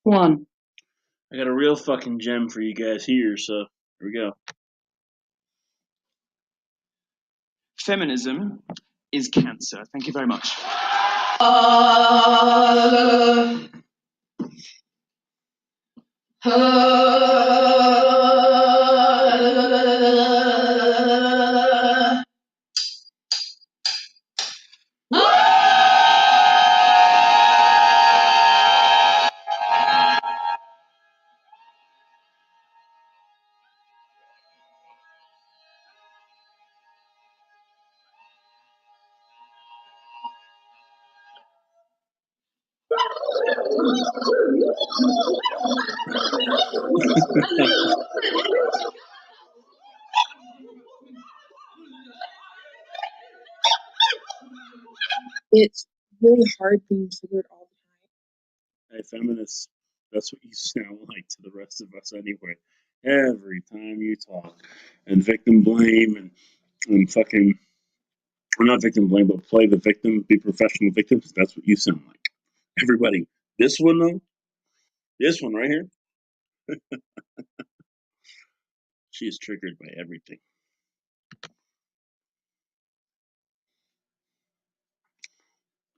One. I got a real fucking gem for you guys here, so here we go. Feminism is cancer. Thank you very much. It's really hard being triggered all the Hey, feminists, that's what you sound like to the rest of us anyway. Every time you talk. And victim blame and fucking, or not victim blame, but play the victim, be professional victims. That's what you sound like. Everybody. This one, though, this one right here, she is triggered by everything.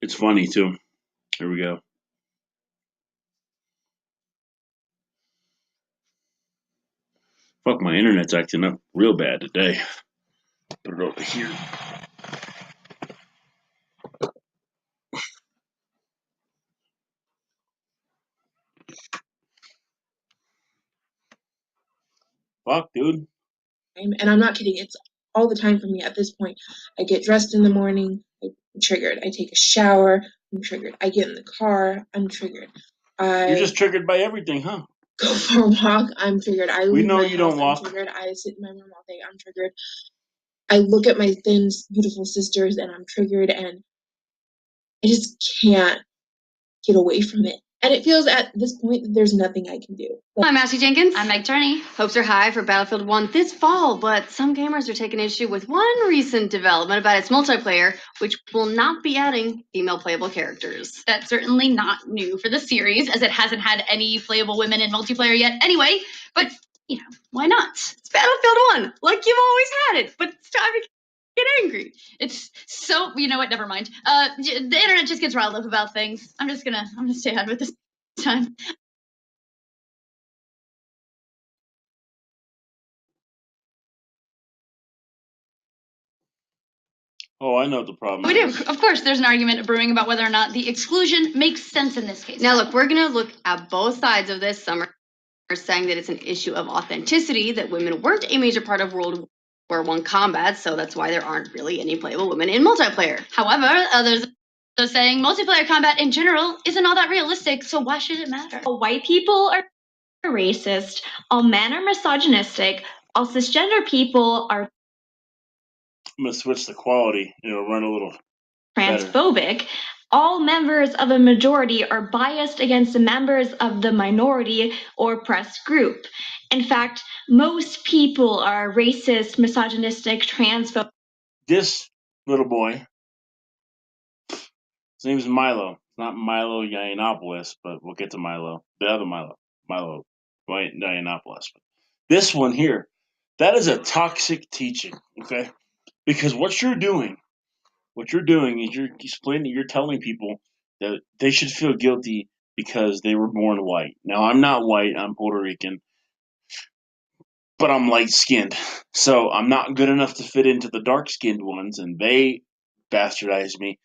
It's funny, too. Here we go. Fuck, my internet's acting up real bad today. Put it over here. Fuck, dude. time. And I'm not kidding, it's all the time for me at this point. I get dressed in the morning, I'm triggered. I take a shower, I'm triggered. I get in the car, I'm triggered. You're I just triggered by everything, huh? go for a walk, I'm triggered. I We leave know my you house, don't I'm walk. triggered. I sit in my room all day, I'm triggered. I look at my thin, beautiful sisters and I'm triggered, and I just can't get away from it. And it feels at this point that there's nothing I can do. I'm Ashley Jenkins. I'm Meg Turney. Hopes are high for Battlefield 1 this fall, but some gamers are taking issue with one recent development about its multiplayer, which will not be adding female playable characters. That's certainly not new for the series, as it hasn't had any playable women in multiplayer yet anyway, but, why not? It's Battlefield 1, like you've always had it, but it's time to get angry. It's so, you know what, never mind. The internet just gets riled up about things. I'm gonna stay out of it this time. Oh, I know what the problem We do. is. Of course, there's an argument brewing about whether or not the exclusion makes sense in this case. Now, look, we're going to look at both sides of this. Some are saying that it's an issue of authenticity, that women weren't a major part of World War I combat, so that's why there aren't really any playable women in multiplayer. However, others are saying multiplayer combat in general isn't all that realistic, so why should it matter? All white people are racist, all men are misogynistic, all cisgender people are I'm gonna switch the quality, run a little better. transphobic, all members of a majority are biased against the members of the minority or oppressed group. In fact, most people are racist, misogynistic, transphobic. This little boy, his name is Milo. Not Milo Yiannopoulos, but we'll get to Milo. The other Milo Yiannopoulos. This one here, that is a toxic teaching, okay? Because what you're doing is you're telling people that they should feel guilty because they were born white. Now, I'm not white, I'm Puerto Rican, but I'm light skinned. So I'm not good enough to fit into the dark skinned ones, and they bastardize me.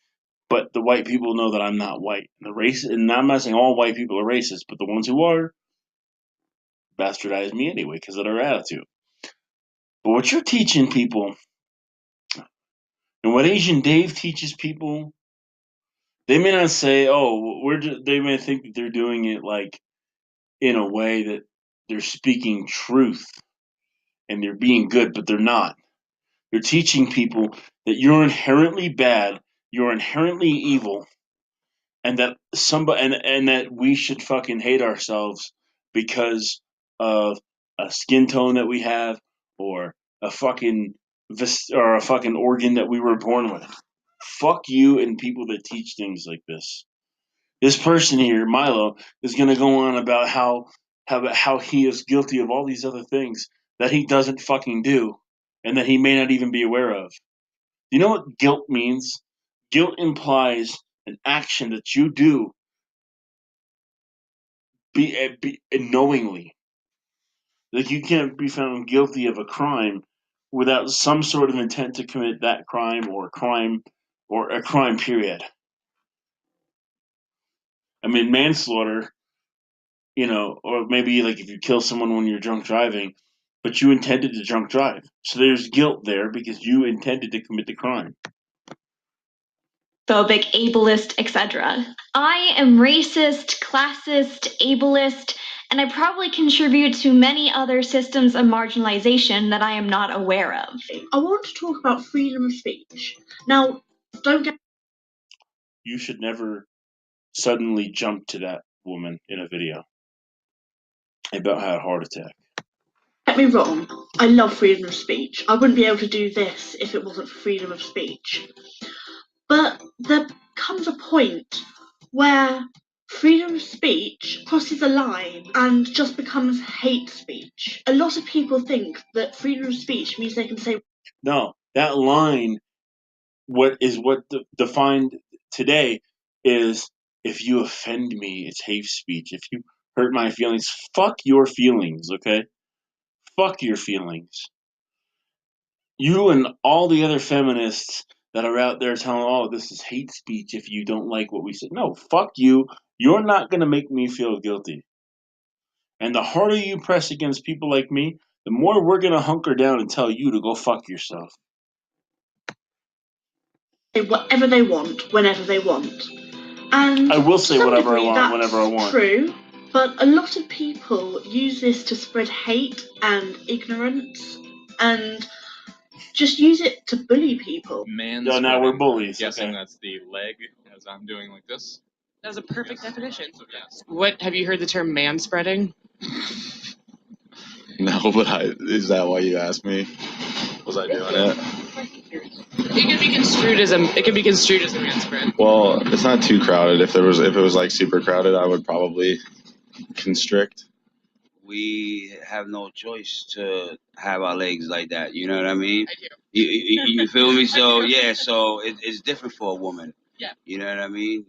But the white people know that I'm not white. And I'm not saying all white people are racist, but the ones who are bastardize me anyway because of their attitude. But what you're teaching people, and what Asian Dave teaches people, they may not say, "Oh, they may think that they're doing it like in a way that they're speaking truth and they're being good, but they're not. You're teaching people that you're inherently bad, you're inherently evil, and that and that we should fucking hate ourselves because of a skin tone that we have or a fucking or a fucking organ that we were born with. Fuck you and people that teach things like this. This person here, Milo, is going to go on about how he is guilty of all these other things that he doesn't fucking do and that he may not even be aware of. You know what guilt means? Guilt implies an action that you do be knowingly. Like you can't be found guilty of a crime without some sort of intent to commit that crime or a crime period. I mean, manslaughter, or maybe like if you kill someone when you're drunk driving, but you intended to drunk drive. So there's guilt there because you intended to commit the crime. Phobic, ableist, etc. I am racist, classist, ableist, and I probably contribute to many other systems of marginalization that I am not aware of. I want to talk about freedom of speech. Now, don't get... You should never suddenly jump to that woman in a video about had a heart attack. Get me wrong, I love freedom of speech. I wouldn't be able to do this if it wasn't for freedom of speech. But there comes a point where freedom of speech crosses a line and just becomes hate speech. A lot of people think that freedom of speech means they can say... No, that line, what defined today is if you offend me, it's hate speech. If you hurt my feelings, fuck your feelings, okay? Fuck your feelings. You and all the other feminists that are out there telling, oh, this is hate speech if you don't like what we said. No, fuck you. You're not going to make me feel guilty. And the harder you press against people like me, the more we're going to hunker down and tell you to go fuck yourself. Whatever they want, whenever they want. And I will say whatever I want, whenever I want. True, but a lot of people use this to spread hate and ignorance and just use it to bully people. No, now we're bullies. Guessing okay. That's the leg as I'm doing like this. That was a perfect definition. Yes. What, have you heard the term man-spreading? No, but is that why you asked me? Was I doing it? It can be construed as a man spread. Well, it's not too crowded. If it was like super crowded, I would probably constrict. We have no choice to have our legs like that. You know what I mean? I do. You feel me? So yeah, so it's different for a woman. Yeah. You know what I mean?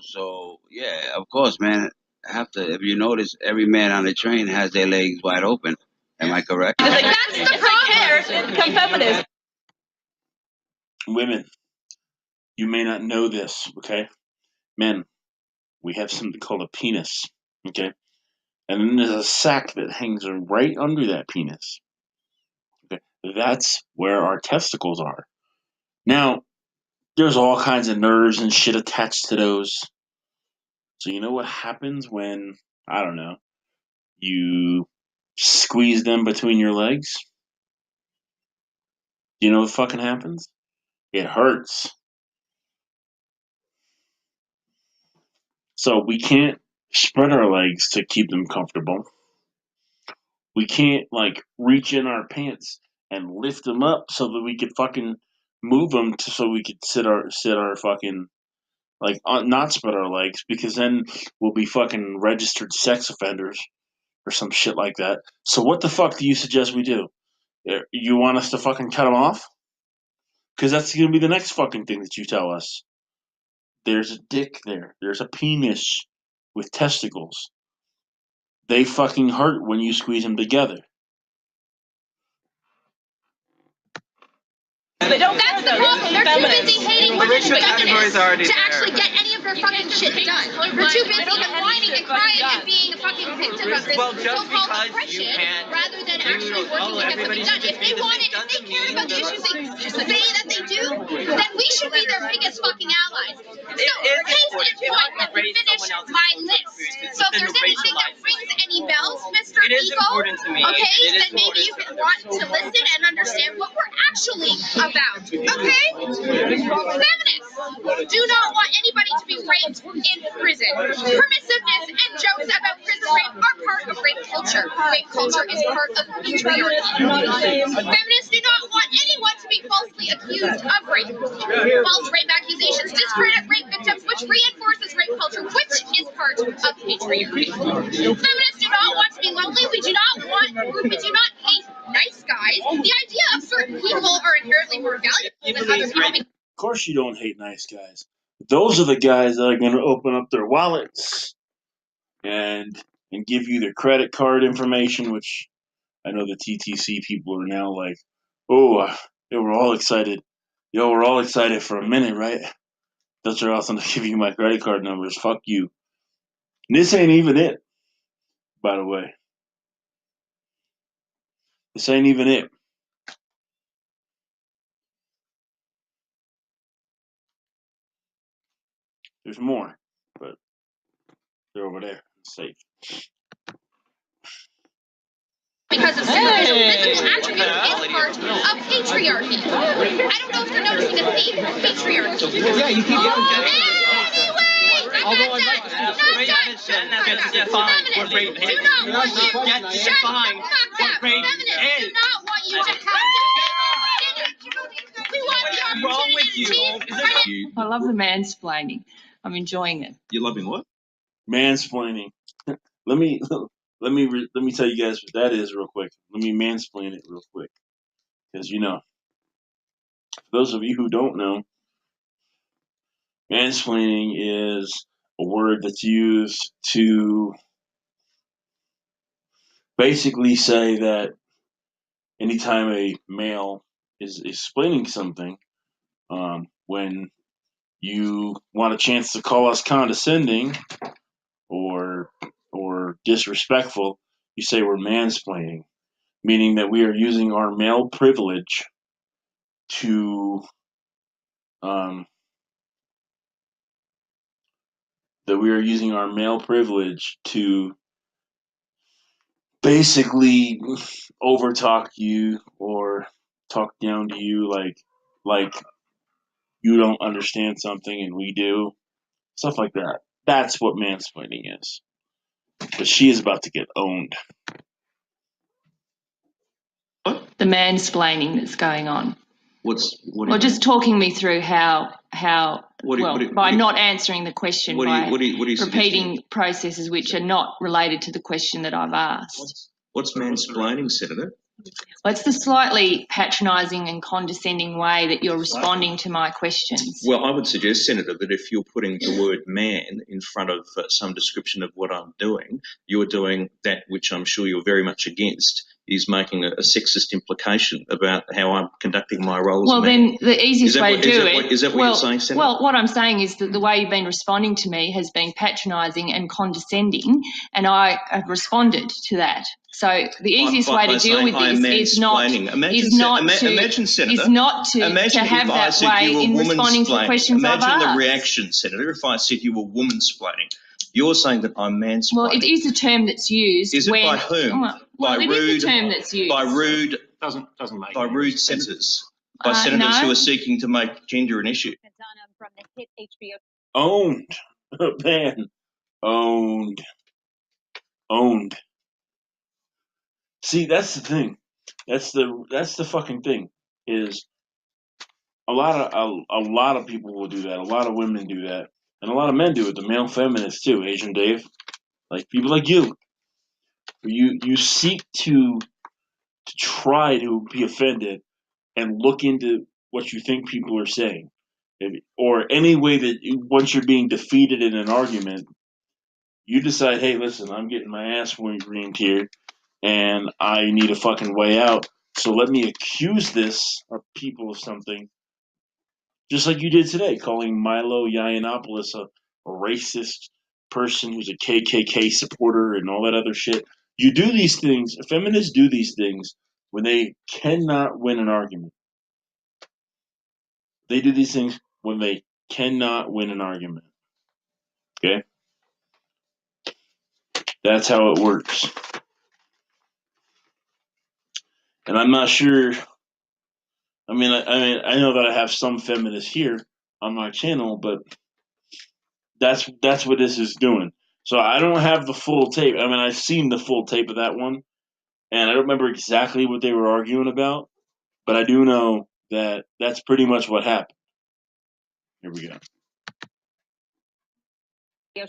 So yeah, of course, man. If you notice, every man on the train has their legs wide open. Am I correct? It's like, that's the problem. Become feminist. Women, you may not know this, okay? Men, we have something called a penis, okay? And then there's a sac that hangs right under that penis. Okay, that's where our testicles are. Now, there's all kinds of nerves and shit attached to those. So you know what happens when, I don't know, you squeeze them between your legs? You know what fucking happens? It hurts. So we can't spread our legs to keep them comfortable. We can't like reach in our pants and lift them up so that we could fucking move them so we could sit our fucking like not spread our legs, because then we'll be fucking registered sex offenders or some shit like that. So what the fuck do you suggest we do? You want us to fucking cut them off? Because that's gonna be the next fucking thing that you tell us. There's a dick there. There's a penis with testicles. They fucking hurt when you squeeze them together. But that's the problem. They're too busy hating women feminists to actually get any of their fucking shit done. They're too busy whining and crying and being a fucking victim of this so-called oppression rather than actually working to get something done. If they care about the issues they say that they do, then we should be their biggest fucking allies. So, case in point, let me finish my list. So if there's anything that rings any bells, Mr. Eagle, okay, then maybe you can want to listen and understand what we're actually about, okay? Feminists do not want anybody to be raped in prison. Permissiveness and jokes about prison rape are part of rape culture. Rape culture is part of patriarchy. Feminists do not want anyone to be falsely accused of rape. False rape accusations discredit rape victims, which reinforces rape culture, which part of patriarchy. Feminists do not want to be lonely. We do not hate nice guys. The idea of certain people are inherently more valuable than other people. Of course you don't hate nice guys. Those are the guys that are going to open up their wallets and give you their credit card information, which I know the TTC people are now like, oh, they were all excited. Yo, we're all excited for a minute, right? That's are also going to give you my credit card numbers. Fuck you. And this ain't even it, by the way. This ain't even it. There's more, but they're over there. It's safe. Because of superficial physical attributes is part of patriarchy. I don't know if you're noticing a theme of patriarchy. Yeah, you keep Although feminists do not want you to have feminists do not want you to have we want the opportunity to I love the mansplaining. I'm enjoying it. You're loving what? Mansplaining. let me tell you guys what that is real quick. Let me mansplain it real quick, because for those of you who don't know, mansplaining is a word that's used to basically say that anytime a male is explaining something, when you want a chance to call us condescending or disrespectful, you say we're mansplaining, meaning that we are using our male privilege to basically overtalk you or talk down to you like you don't understand something and we do. Stuff like that. That's what mansplaining is. But she is about to get owned. The mansplaining that's going on. Well, just talking me through how by not answering the question, by repeating processes which are not related to the question that I've asked. What's mansplaining, Senator? Well, it's the slightly patronising and condescending way that you're responding to my questions. Well, I would suggest, Senator, that if you're putting the word man in front of some description of what I'm doing, you're doing that which I'm sure you're very much against, is making a sexist implication about how I'm conducting my role as a man. Well, then the easiest way to do it... Is that what you're saying, Senator? Well, what I'm saying is that the way you've been responding to me has been patronising and condescending, and I have responded to that. So the easiest way to deal with this is not to have that way in responding to the questions I've asked. Imagine the reaction, Senator, if I said you were woman-splaining. You're saying that I'm mansplaining. Well, it is a term that's used. Is it by whom? Well, it is a term that's used. By rude senators. By senators who are seeking to make gender an issue. Owned. Man. Owned. See, that's the thing. That's the fucking thing. Is a lot of people will do that. A lot of women do that, and a lot of men do it. The male feminists too. Asian Dave, like people like you. You seek to try to be offended and look into what you think people are saying, or any way that once you're being defeated in an argument, you decide, hey, listen, I'm getting my ass reamed here, and I need a fucking way out. So let me accuse this of people of something, just like you did today, calling Milo Yiannopoulos a racist person who's a KKK supporter and all that other shit. You do these things, feminists do these things when they cannot win an argument. They do these things when they cannot win an argument. Okay? That's how it works. And I'm not sure. I mean, I know that I have some feminists here on my channel, but that's what this is doing. So I don't have the full tape. I mean, I've seen the full tape of that one, and I don't remember exactly what they were arguing about, but I do know that that's pretty much what happened. Here we go.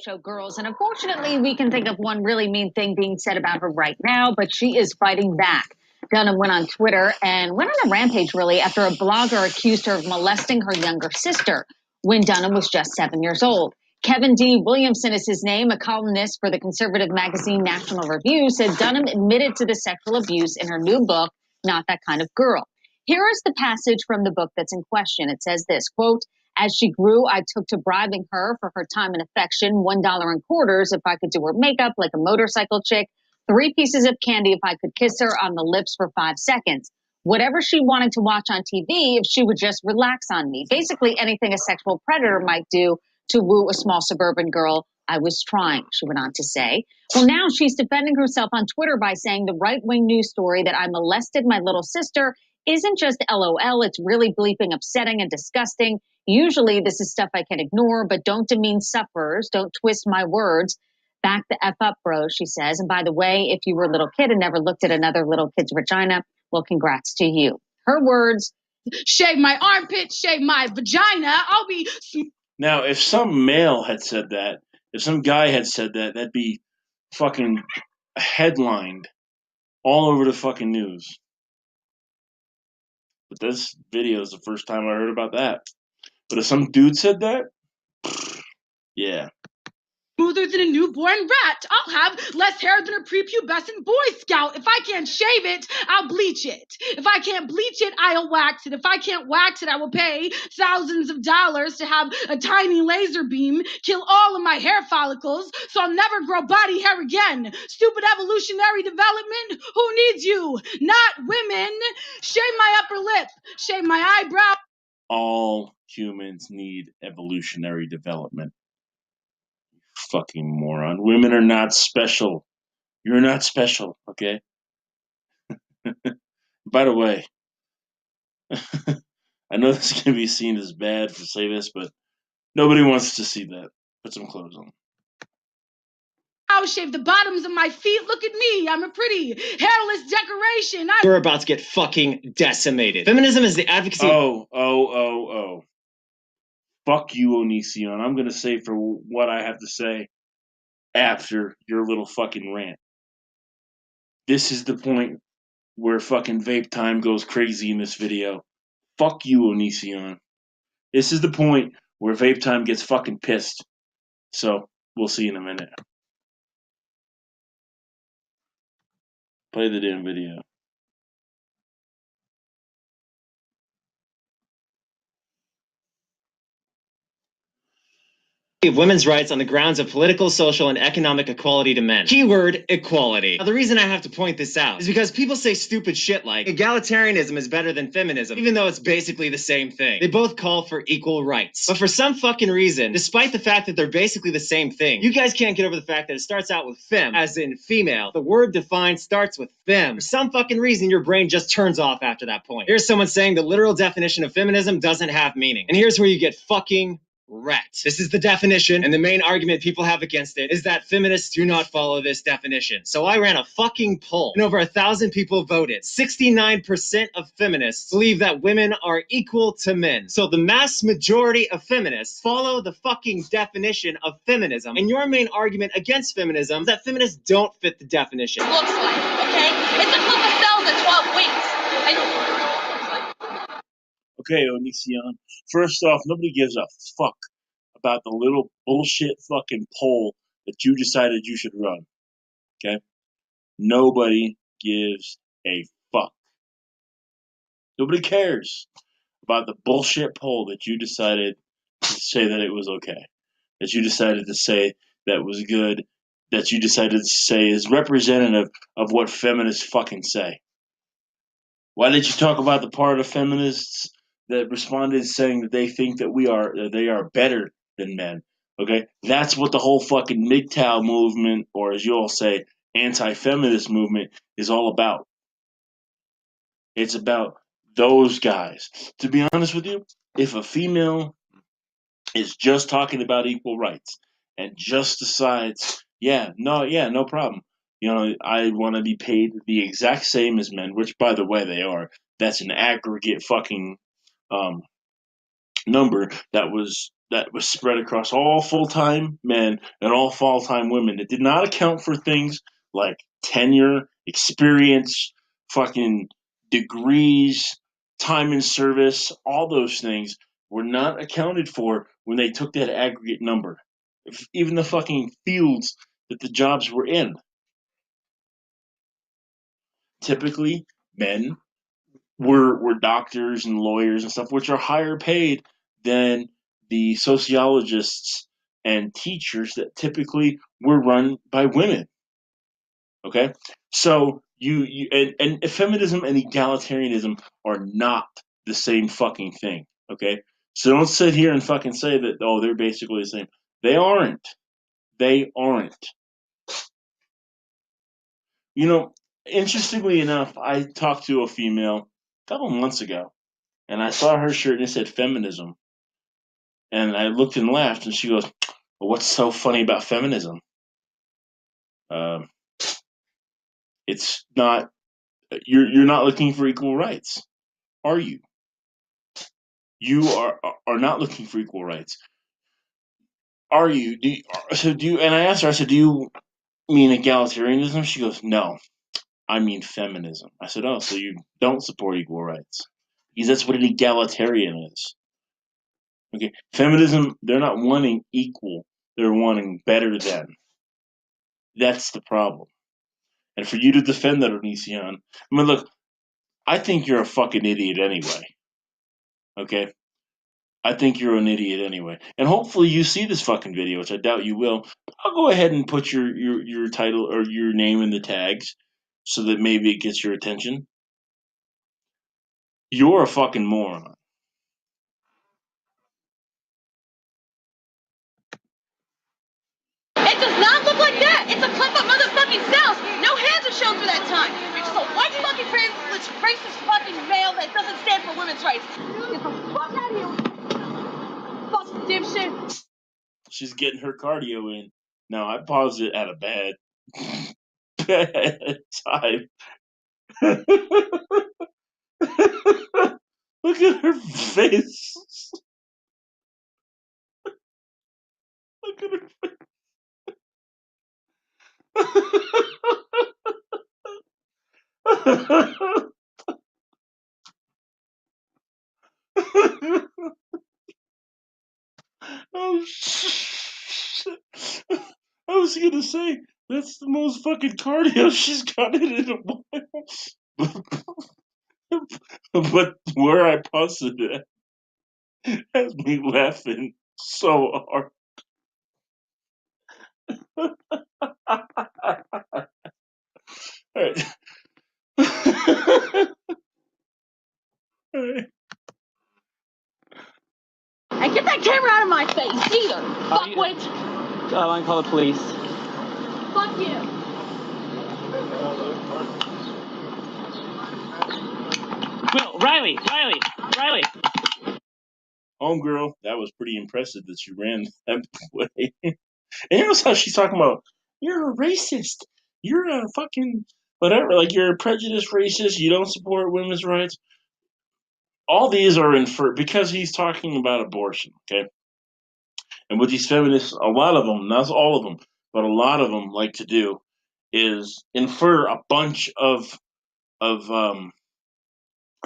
show Girls, and unfortunately, we can think of one really mean thing being said about her right now, but she is fighting back. Dunham went on Twitter and went on a rampage, really, after a blogger accused her of molesting her younger sister when Dunham was just 7 years old. Kevin D. Williamson is his name, a columnist for the conservative magazine National Review, said Dunham admitted to the sexual abuse in her new book, Not That Kind of Girl. Here is the passage from the book that's in question. It says this, quote, "As she grew, I took to bribing her for her time and affection, $1 in quarters if I could do her makeup like a motorcycle chick, 3 pieces of candy if I could kiss her on the lips for 5 seconds. Whatever she wanted to watch on TV if she would just relax on me. Basically anything a sexual predator might do to woo a small suburban girl. I was trying," she went on to say. Well, now she's defending herself on Twitter by saying the right-wing news story that I molested my little sister isn't just LOL, it's really bleeping upsetting and disgusting. Usually this is stuff I can ignore, but don't demean sufferers. Don't twist my words. Back the F up, bro, she says. And by the way, if you were a little kid and never looked at another little kid's vagina, well, congrats to you. Her words, shave my armpit, shave my vagina. I'll be... Now, if some male had said that, if some guy had said that, that'd be fucking headlined all over the fucking news. But this video is the first time I heard about that. But if some dude said that, yeah. smoother than a newborn rat. I'll have less hair than a prepubescent Boy Scout. If I can't shave it, I'll bleach it. If I can't bleach it, I'll wax it. If I can't wax it, I will pay thousands of dollars to have a tiny laser beam kill all of my hair follicles so I'll never grow body hair again. Stupid evolutionary development? Who needs you? Not women. Shave my upper lip. Shave my eyebrow. All humans need evolutionary development. Fucking moron. Women are not special. You're not special, okay? By the way, I know this is going to be seen as bad to say this, but nobody wants to see that. Put some clothes on. I'll shave the bottoms of my feet. Look at me. I'm a pretty hairless decoration. We're about to get fucking decimated. Feminism is the advocacy. Oh. Fuck you, Onision. I'm going to say for what I have to say after your little fucking rant. This is the point where fucking Vape Time goes crazy in this video. Fuck you, Onision. This is the point where Vape Time gets fucking pissed. So, we'll see in a minute. Play the damn video. Of women's rights on the grounds of political, social, and economic equality to men. Keyword, equality. Now, the reason I have to point this out is because people say stupid shit like egalitarianism is better than feminism, even though it's basically the same thing. They both call for equal rights. But for some fucking reason, despite the fact that they're basically the same thing, you guys can't get over the fact that it starts out with fem, as in female. The word defined starts with fem. For some fucking reason, your brain just turns off after that point. Here's someone saying the literal definition of feminism doesn't have meaning. And here's where you get fucking wrecked. This is the definition, and the main argument people have against it is that feminists do not follow this definition. So I ran a fucking poll, and over 1,000 people voted. 69% of feminists believe that women are equal to men. So the mass majority of feminists follow the fucking definition of feminism. And your main argument against feminism is that feminists don't fit the definition. Looks like, okay? It's a clip of cells at 12 weeks. Okay, Onision. First off, nobody gives a fuck about the little bullshit fucking poll that you decided you should run. Okay? Nobody gives a fuck. Nobody cares about the bullshit poll that you decided to say that it was okay. That you decided to say that was good. That you decided to say is representative of what feminists fucking say. Why did you talk about the part of feminists that responded saying that they think that they are better than men? Okay, that's what the whole fucking MGTOW movement, or as you all say, anti-feminist movement, is all about. It's about those guys. To be honest with you, if a female is just talking about equal rights and just decides, no problem. You know, I want to be paid the exact same as men, which, by the way, they are. That's an aggregate fucking number that was that was spread across all full-time men and all full-time women. It did not account for things like tenure, experience, fucking degrees, time in service. All those things were not accounted for when they took that aggregate number. Even the fucking fields that the jobs were in. Typically, men were doctors and lawyers and stuff, which are higher paid than the sociologists and teachers that typically were run by women. Okay, so you and feminism and egalitarianism are not the same fucking thing. Okay, so don't sit here and fucking say that they're basically the same. They aren't. They aren't. You know, interestingly enough, I talked to a female a couple months ago, and I saw her shirt and it said feminism. And I looked and laughed, and she goes, well, "What's so funny about feminism? It's not you're not looking for equal rights, are you? You are not looking for equal rights, are you? Do you?" And I asked her, I said, "Do you mean egalitarianism?" She goes, "No, I mean feminism." I said, "Oh, so you don't support equal rights?" Because that's what an egalitarian is. Okay, feminism, they're not wanting equal, they're wanting better than. That's the problem. And for you to defend that, Onision, I mean, look, I think you're a fucking idiot anyway. Okay? I think you're an idiot anyway. And hopefully you see this fucking video, which I doubt you will. I'll go ahead and put your title or your name in the tags so that maybe it gets your attention. You're a fucking moron. It does not look like that. It's a clip of motherfucking cells. No hands are shown for that time. You're just a white fucking privileged racist fucking male that doesn't stand for women's rights. Get the fuck out of here. Fucking dipshit. She's getting her cardio in. Now, I paused it at a bad, bad time. Look at her face. Look at her face. Oh shit! I was gonna say that's the most fucking cardio she's got in a while. But where I posted it has me laughing so hard. All right. All right. And get that camera out of my face, either. Fuckwit. I want to call the police. Fuck you. Will, Riley. Homegirl, that was pretty impressive that you ran that way. And notice how she's talking about, you're a racist. You're a fucking whatever. Like, you're a prejudiced racist. You don't support women's rights. All these are inferred because he's talking about abortion, okay? And what these feminists, a lot of them, not all of them, but a lot of them like to do is infer a bunch of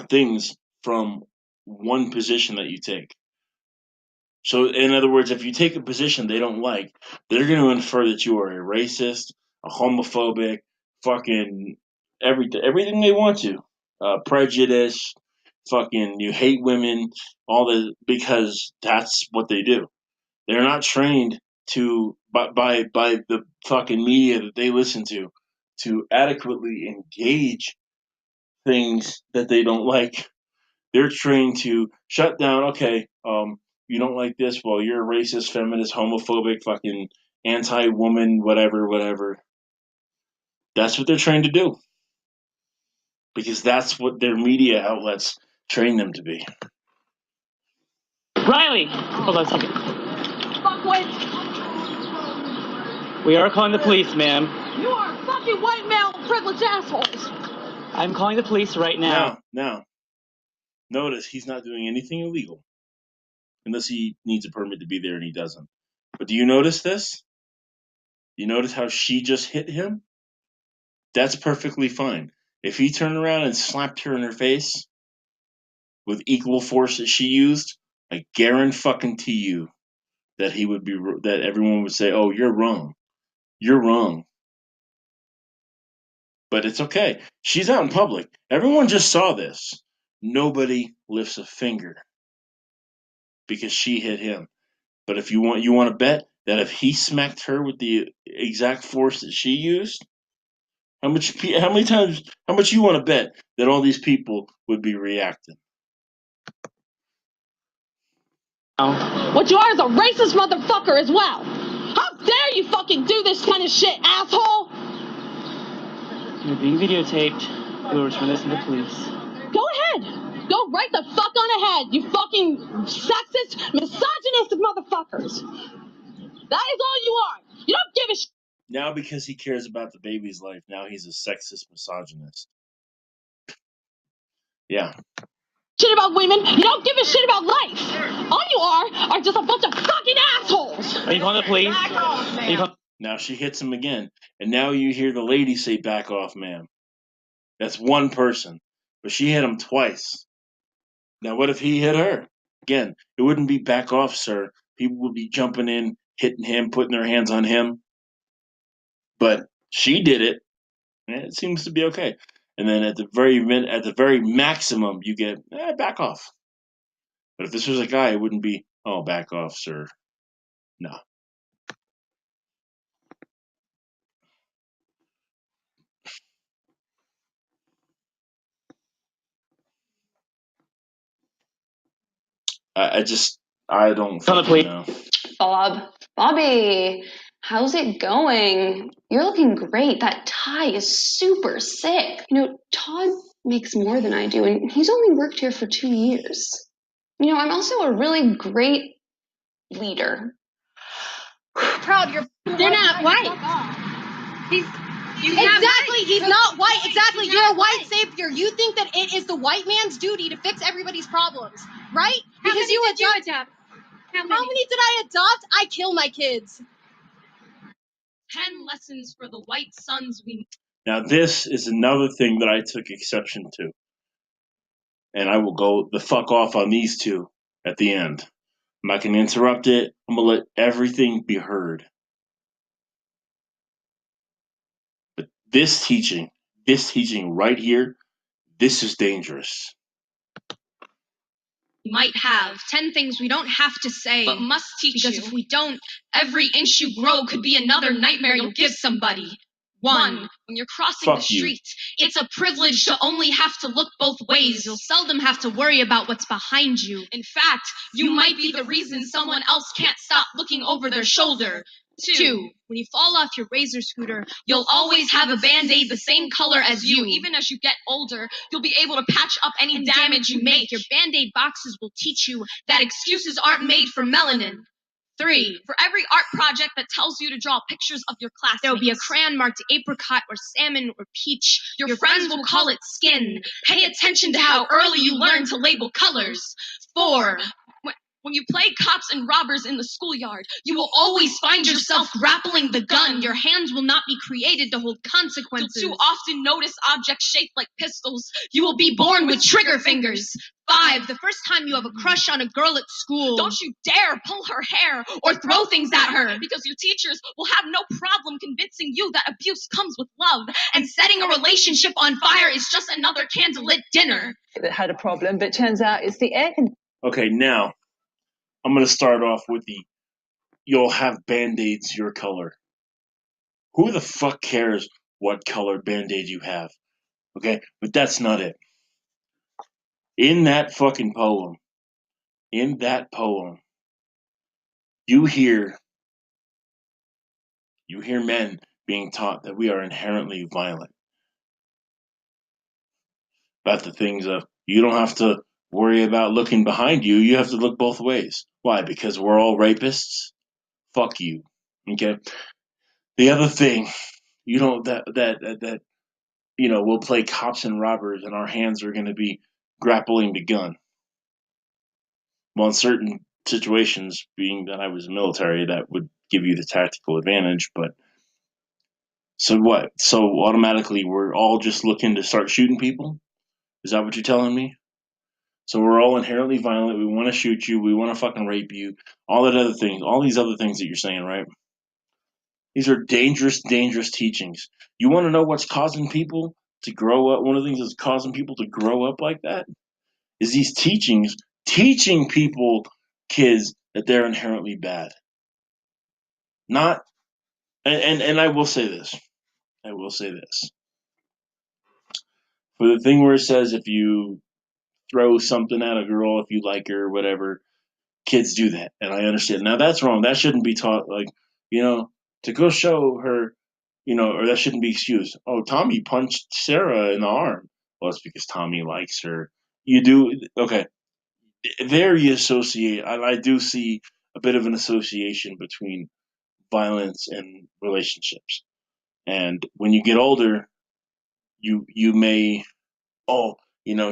things from one position that you take. So, in other words, if you take a position they don't like, they're going to infer that you are a racist, a homophobic, fucking everything they want to, prejudice, fucking you hate women, all the because that's what they do. They're not trained to by the fucking media that they listen to adequately engage things that they don't like. They're trained to shut down. Okay, you don't like this? Well, you're a racist, feminist, homophobic, fucking anti-woman, whatever. That's what they're trained to do because that's what their media outlets train them to be. Riley, hold on a second. Fuckwit. We are calling the police, ma'am. You are fucking white male privileged assholes. I'm calling the police right now. Now, notice he's not doing anything illegal. unless he needs a permit to be there and he doesn't. But do you notice this? You notice how she just hit him? That's perfectly fine. If he turned around and slapped her in her face with equal force that she used, I guarantee you that that everyone would say, "Oh, you're wrong. You're wrong." But it's okay. She's out in public. Everyone just saw this. Nobody lifts a finger because she hit him. But if you want to bet that if he smacked her with the exact force that she used, how much you want to bet that all these people would be reacting? What you are is a racist motherfucker as well. How dare you fucking do this kind of shit, asshole? You're being videotaped. We'll return this to the police. Go ahead. Go right the fuck on ahead, you fucking sexist, misogynistic motherfuckers. That is all you are. You don't give a shit. Now because he cares about the baby's life, now he's a sexist misogynist. Yeah. Shit about women. You don't give a shit about life. All you are just a bunch of fucking assholes. Are you calling the police? Now she hits him again, and now you hear the lady say, "Back off, ma'am." That's one person, but she hit him twice. Now what if he hit her? Again, it wouldn't be "back off, sir." People would be jumping in, hitting him, putting their hands on him. But she did it, and it seems to be okay. And then at the very maximum, you get back off. But if this was a guy, it wouldn't be, "Oh, back off, sir." No. I don't fucking know. Bobby, how's it going? You're looking great. That tie is super sick. You know, Todd makes more than I do, and he's only worked here for 2 years. You know, I'm also a really great leader. Proud they're not white. He's not white. Exactly. You're a white savior. You think that it is the white man's duty to fix everybody's problems, right? Because you adopt. How many did I adopt? I kill my kids. 10 lessons for the white sons we. Now this is another thing that I took exception to. And I will go the fuck off on these two at the end. I'm not going to interrupt it. I'm going to let everything be heard. But this teaching right here, this is dangerous. We might have 10 things we don't have to say, but must teach because if we don't, every inch you grow could be another nightmare you'll give somebody. 1, when you're crossing the street, it's a privilege to only have to look both ways. You'll seldom have to worry about what's behind you. In fact, you might be the reason someone else can't stop looking over their shoulder. 2, when you fall off your razor scooter, you'll always have a Band-Aid the same color as you. Even as you get older, you'll be able to patch up any damage you make. Your Band-Aid boxes will teach you that excuses aren't made for melanin. 3, for every art project that tells you to draw pictures of your classmates, there will be a crayon marked apricot or salmon or peach. Your friends will call it skin. Pay attention to how early you learn to label colors. 4, when you play cops and robbers in the schoolyard, you will always find yourself grappling the gun. Your hands will not be created to hold consequences. You'll too often notice objects shaped like pistols. You will be born with trigger fingers. 5, the first time you have a crush on a girl at school, don't you dare pull her hair or throw things at her, because your teachers will have no problem convincing you that abuse comes with love, and setting a relationship on fire is just another candlelit dinner. That had a problem, but turns out it's the air conditioner. Okay, now I'm going to start off with you'll have Band-Aids your color. Who the fuck cares what color Band-Aid you have? Okay, but that's not it. In that fucking poem, you hear men being taught that we are inherently violent. About the things of, you don't have to worry about looking behind you, you have to look both ways. Why? Because we're all rapists? Fuck you. Okay? The other thing, we'll play cops and robbers and our hands are going to be grappling the gun. Well, in certain situations, being that I was military, that would give you the tactical advantage. But so what? So automatically we're all just looking to start shooting people? Is that what you're telling me? So we're all inherently violent. We want to shoot you. We want to fucking rape you. All that other things. All these other things that you're saying, right? These are dangerous, dangerous teachings. You want to know what's causing people to grow up? One of the things that's causing people to grow up like that is these teachings, teaching people, kids, that they're inherently bad. Not, and I will say this. I will say this. For the thing where it says if you throw something at a girl, if you like her or whatever, kids do that. And I understand. Now that's wrong. That shouldn't be taught, like, to go show her, or that shouldn't be excused. Oh, Tommy punched Sarah in the arm. Well, it's because Tommy likes her. You do, okay. There you associate. I do see a bit of an association between violence and relationships. And when you get older, you may,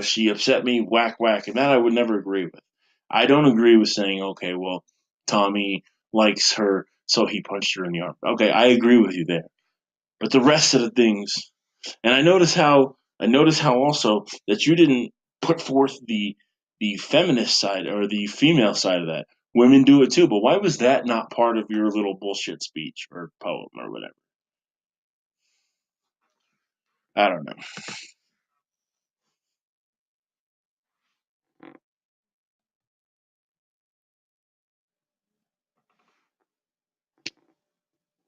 she upset me, whack whack, and that I would never agree with. I don't agree with saying, okay, well, Tommy likes her, so he punched her in the arm. Okay, I agree with you there. But the rest of the things, and I notice how also that you didn't put forth the feminist side or the female side of that. Women do it too, but why was that not part of your little bullshit speech or poem or whatever? I don't know.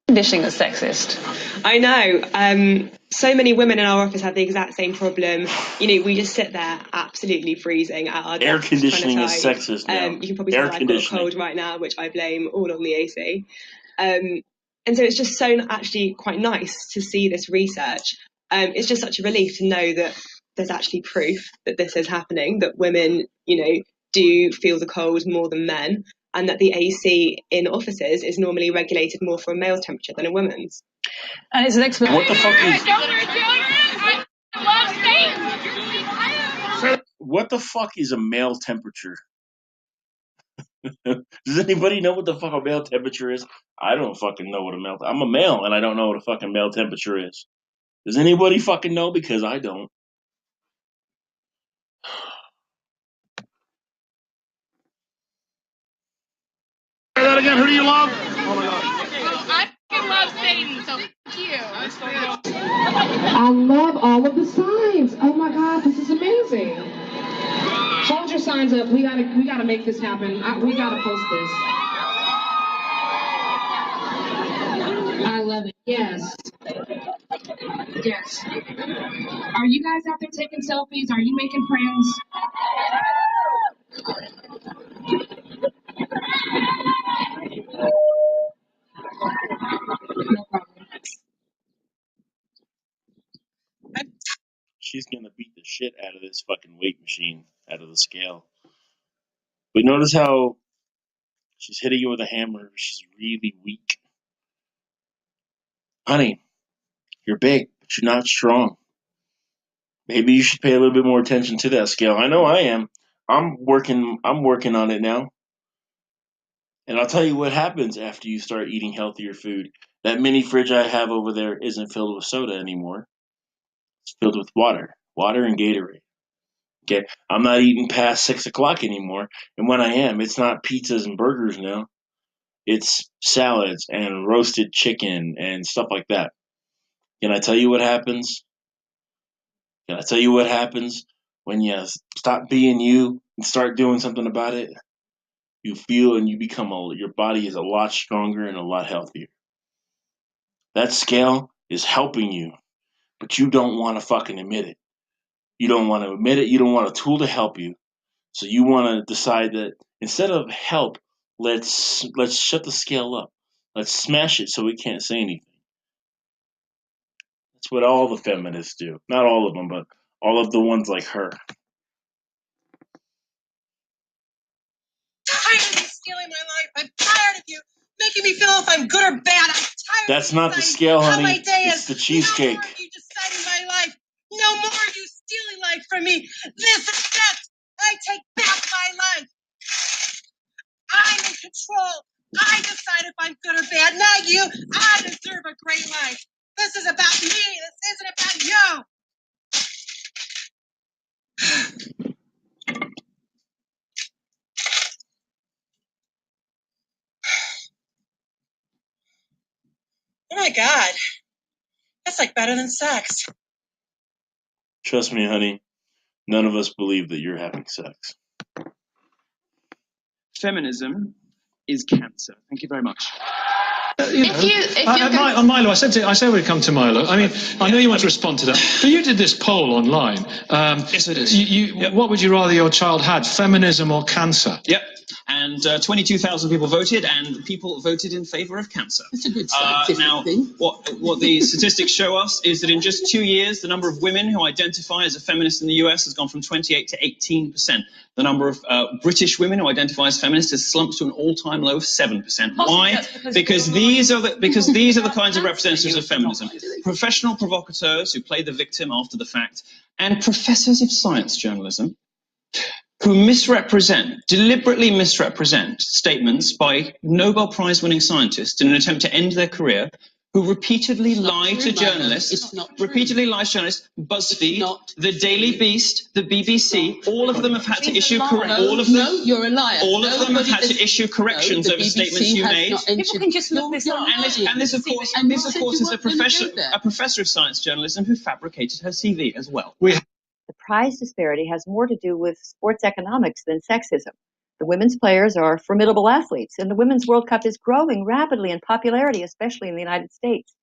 Conditioning is sexist. I know. So many women in our office have the exact same problem. We just sit there absolutely freezing at our Air desks. conditioning is sexist now. You can probably tell I've got a cold right now, which I blame all on the AC. And so it's just so actually quite nice to see this research. It's just such a relief to know that there's actually proof that this is happening, that women, do feel the cold more than men, and that the AC in offices is normally regulated more for a male temperature than a woman's. And it's an explanation. What the fuck is? What the fuck is a male temperature? Does anybody know what the fuck a male temperature is? I don't fucking know what a male. I'm a male and I don't know what a fucking male temperature is. Does anybody fucking know? Because I don't. Say that again. Who do you love? Oh my god. I love Satan, so fuck you. I love all of the signs. Oh my god, this is amazing. Hold your signs up. We gotta make this happen. We gotta post this. I love it. Yes. Yes. Are you guys out there taking selfies? Are you making friends? No problem. She's gonna beat the shit out of this fucking weight machine, out of the scale. But notice how she's hitting you with a hammer. She's really weak. Honey, you're big, but you're not strong. Maybe you should pay a little bit more attention to that scale. I know I am. I'm working on it now. And I'll tell you what happens after you start eating healthier food. That mini fridge I have over there isn't filled with soda anymore. It's filled with water. Water and Gatorade. Okay. I'm not eating past 6 o'clock anymore. And when I am, it's not pizzas and burgers now. It's salads and roasted chicken and stuff like that. Can I tell you what happens? Can I tell you what happens when you stop being you and start doing something about it? You feel and you become your body is a lot stronger and a lot healthier. That scale is helping you, but you don't want to fucking admit it. You don't want to admit it. You don't want a tool to help you. So you want to decide that instead of help, let's shut the scale up. Let's smash it so we can't say anything. That's what all the feminists do. Not all of them, but all of the ones like her. Tired of you stealing my life. I'm tired of you making me feel if I'm good or bad. I'm tired. That's not the scale, honey. My day it's the cheesecake. No more of you deciding my life. No more of you stealing life from me. This is it. I take back my life. I'm in control. I decide if I'm good or bad, not you. I deserve a great life. This is about me. This isn't about you. Oh my God. That's like better than sex. Trust me, honey. None of us believe that you're having sex. Feminism is cancer. Thank you very much. Milo, I said we'd come to Milo. I mean, I know you want to respond to that, but you did this poll online. Yes, it is. What would you rather your child had, feminism or cancer? Yep. And 22,000 people voted, and people voted in favour of cancer. It's a good scientific thing. What the statistics show us is that in just 2 years, the number of women who identify as a feminist in the US has gone from 28 to 18%. The number of British women who identify as feminists has slumped to an all-time low of 7%. Why? Because these are the kinds of representatives of feminism. Professional provocateurs who play the victim after the fact, and professors of science journalism who deliberately misrepresent statements by Nobel Prize winning scientists in an attempt to end their career, who repeatedly lie to journalists, BuzzFeed, The Daily Beast, the BBC, all of them have had to issue you're a liar. All of them have had to issue corrections over statements you made. People can just look this up. And this, of course, is a professor of science journalism who fabricated her CV as well. The prize disparity has more to do with sports economics than sexism. The women's players are formidable athletes, and the Women's World Cup is growing rapidly in popularity, especially in the United States.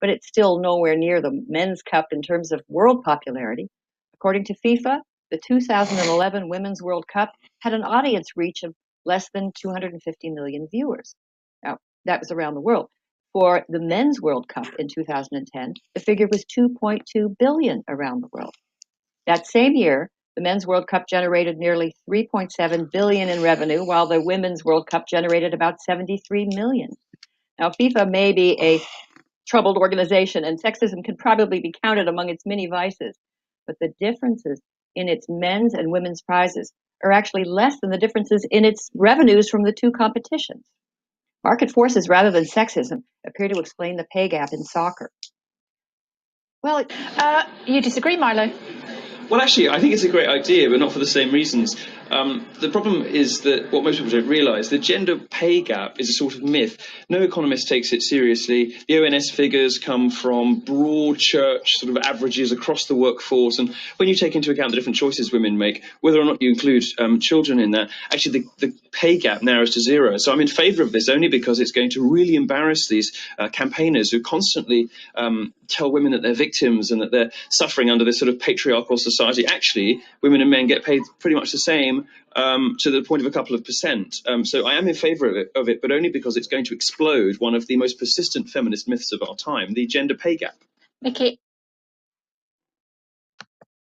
But it's still nowhere near the Men's Cup in terms of world popularity. According to FIFA, the 2011 Women's World Cup had an audience reach of less than 250 million viewers. Now, that was around the world. For the Men's World Cup in 2010, the figure was 2.2 billion around the world. That same year, the Men's World Cup generated nearly 3.7 billion in revenue, while the Women's World Cup generated about 73 million. Now, FIFA may be a troubled organization, and sexism can probably be counted among its many vices, but the differences in its men's and women's prizes are actually less than the differences in its revenues from the two competitions. Market forces, rather than sexism, appear to explain the pay gap in soccer. Well, you disagree, Milo? Well, actually, I think it's a great idea, but not for the same reasons. The problem is that what most people don't realise, the gender pay gap is a sort of myth. No economist takes it seriously. The ONS figures come from broad church sort of averages across the workforce, and when you take into account the different choices women make, whether or not you include children in that, actually the pay gap narrows to zero. So I'm in favour of this only because it's going to really embarrass these campaigners who constantly tell women that they're victims and that they're suffering under this sort of patriarchal society. Actually, women and men get paid pretty much the same, to the point of a couple of percent. So I am in favour of it, but only because it's going to explode one of the most persistent feminist myths of our time, the gender pay gap. Nikki,